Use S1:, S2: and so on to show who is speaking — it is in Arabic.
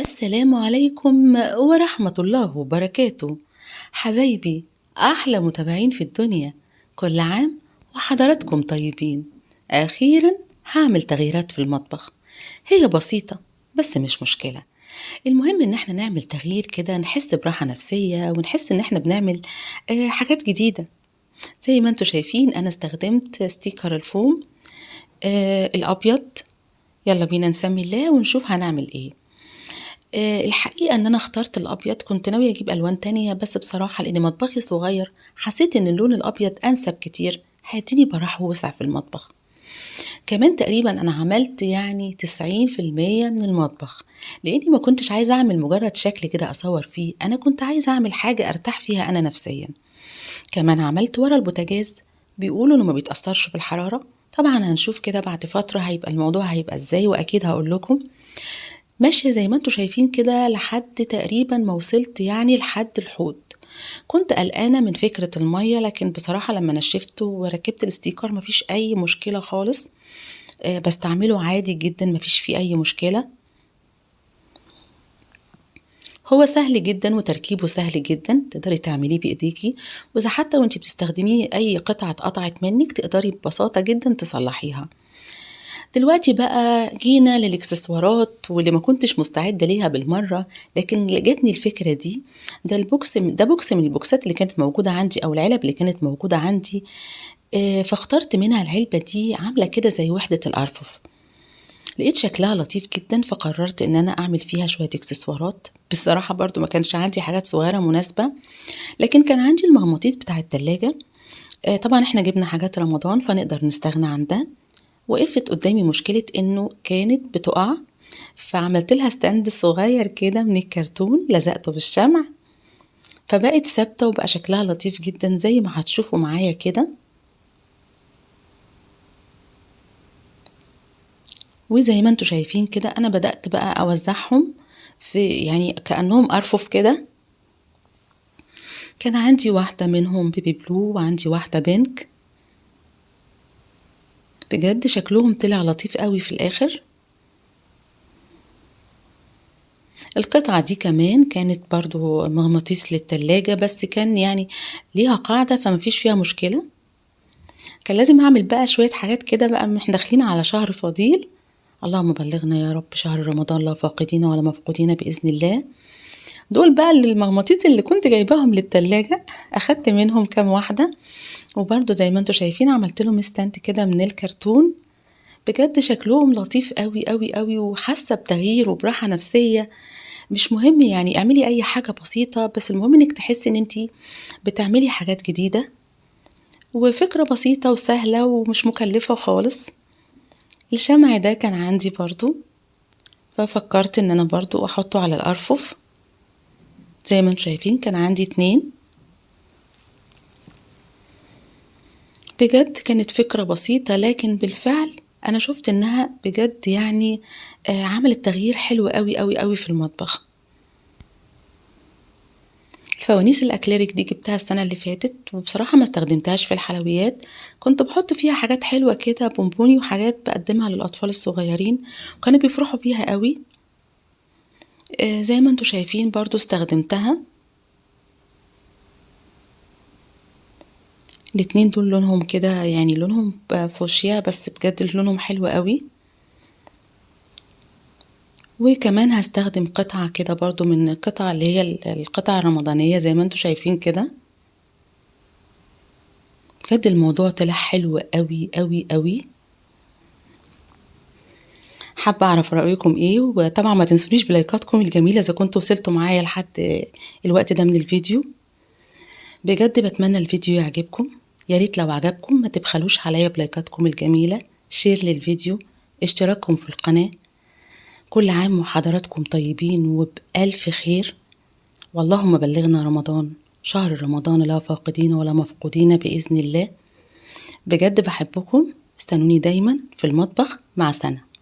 S1: السلام عليكم ورحمة الله وبركاته. حبايبي، أحلى متابعين في الدنيا، كل عام وحضراتكم طيبين. أخيرا هعمل تغييرات في المطبخ، هي بسيطة بس مش مشكلة. المهم إن احنا نعمل تغيير كده، نحس براحة نفسية ونحس إن احنا بنعمل حاجات جديدة. زي ما انتوا شايفين أنا استخدمت ستيكر الفوم الأبيض. يلا بينا نسمي الله ونشوف هنعمل ايه. الحقيقة ان انا اخترت الابيض، كنت ناوية اجيب الوان تانية بس بصراحة لان مطبخي صغير حسيت ان اللون الابيض انسب كتير، هيديني براحة ووسع في المطبخ. كمان تقريبا انا عملت يعني 90% من المطبخ، لاني ما كنتش عايزة اعمل مجرد شكل كده اصور فيه، انا كنت عايزة اعمل حاجة ارتاح فيها انا نفسيا. كمان عملت ورا البوتاجاز، بيقولوا انه ما بيتأثرش بالحرارة. طبعا هنشوف كده بعد فترة هيبقى الموضوع هيبقى ازاي، واكيد هقول لكم. ماشية زي ما انتوا شايفين كده لحد تقريبا ما وصلت يعني لحد الحوض. كنت قلقانة من فكرة المية، لكن بصراحة لما نشفته وركبت الستيكر مفيش أي مشكلة خالص. بستعمله عادي جدا، مفيش فيه أي مشكلة. هو سهل جدا وتركيبه سهل جدا، تقدري تعمليه بإيديكي، وإذا حتى وانتي بتستخدميه أي قطعة اتقطعت منك تقدري ببساطة جدا تصلحيها. دلوقتي بقى جينا للاكسسوارات واللي ما كنتش مستعدة ليها بالمرة، لكن جاتني الفكرة دي. ده بوكس من البوكسات اللي كانت موجودة عندي أو العلب اللي كانت موجودة عندي. فاخترت منها العلبة دي عاملة كده زي وحدة الأرفف. لقيت شكلها لطيف جدا، فقررت ان انا اعمل فيها شوية اكسسوارات. بصراحة برضو ما كانش عندي حاجات صغيرة مناسبة، لكن كان عندي المغناطيس بتاع التلاجة. طبعا احنا جبنا حاجات رمضان فنقدر نستغنى عن ده. وقفت قدامي مشكلة انه كانت بتقع، فعملت لها ستاند صغير كده من الكرتون، لزقته بالشمع، فبقت ثابتة وبقى شكلها لطيف جدا زي ما هتشوفوا معايا كده. وزي ما انتوا شايفين كده انا بدأت بقى اوزعهم في يعني كأنهم ارفف كده. كان عندي واحدة منهم بيبي بلو وعندي واحدة بينك. بجد شكلهم طلع لطيف قوي في الاخر. القطعة دي كمان كانت برضو مغناطيس للتلاجة، بس كان يعني ليها قاعدة فمفيش فيها مشكلة. كان لازم اعمل بقى شوية حاجات كده بقى، احنا داخلين على شهر فضيل. اللهم بلغنا يا رب شهر رمضان لا فاقدين ولا مفقودين بإذن الله. دول بقى المغناطيس اللي كنت جايباهم للتلاجة، اخدت منهم كام واحدة، وبرضو زي ما انتوا شايفين عملت لهم ستاند كده من الكرتون. بجد شكلهم لطيف قوي قوي قوي، وحاسة بتغيير وبراحة نفسية. مش مهم يعني اعملي اي حاجة بسيطة، بس المهم انك تحسي ان انتي بتعملي حاجات جديدة، وفكرة بسيطة وسهلة ومش مكلفة خالص. الشمع ده كان عندي برضو، ففكرت ان انا برضو احطه على الارفف. زي ما انتم شايفين كان عندي 2. بجد كانت فكرة بسيطة، لكن بالفعل انا شفت انها بجد يعني عملت تغيير حلو قوي قوي قوي في المطبخ. الفوانيس الاكليريك دي جبتها السنة اللي فاتت، وبصراحة ما استخدمتهاش في الحلويات. كنت بحط فيها حاجات حلوة كده، بونبوني وحاجات بقدمها للاطفال الصغيرين، وكانوا بيفرحوا بيها قوي. زي ما انتم شايفين برضو استخدمتها. الاتنين دول لونهم كده يعني لونهم فوشيا، بس بجد لونهم حلو قوي. وكمان هستخدم قطعة كده برضو من القطع اللي هي القطع الرمضانية زي ما انتوا شايفين كده. بجد الموضوع طلع حلو قوي قوي قوي. حابة اعرف رأيكم ايه، وطبعا ما تنسونيش بلايكاتكم الجميلة اذا كنتوا وصلتوا معايا لحد الوقت ده من الفيديو. بجد بتمنى الفيديو يعجبكم. يا ريت لو عجبكم ما تبخلوش عليا بلايكاتكم الجميلة، شير للفيديو، اشتراككم في القناة. كل عام وحضراتكم طيبين وبألف خير، واللهم بلغنا رمضان شهر رمضان لا فاقدين ولا مفقودين بإذن الله. بجد بحبكم، استنوني دايما في المطبخ مع سنة.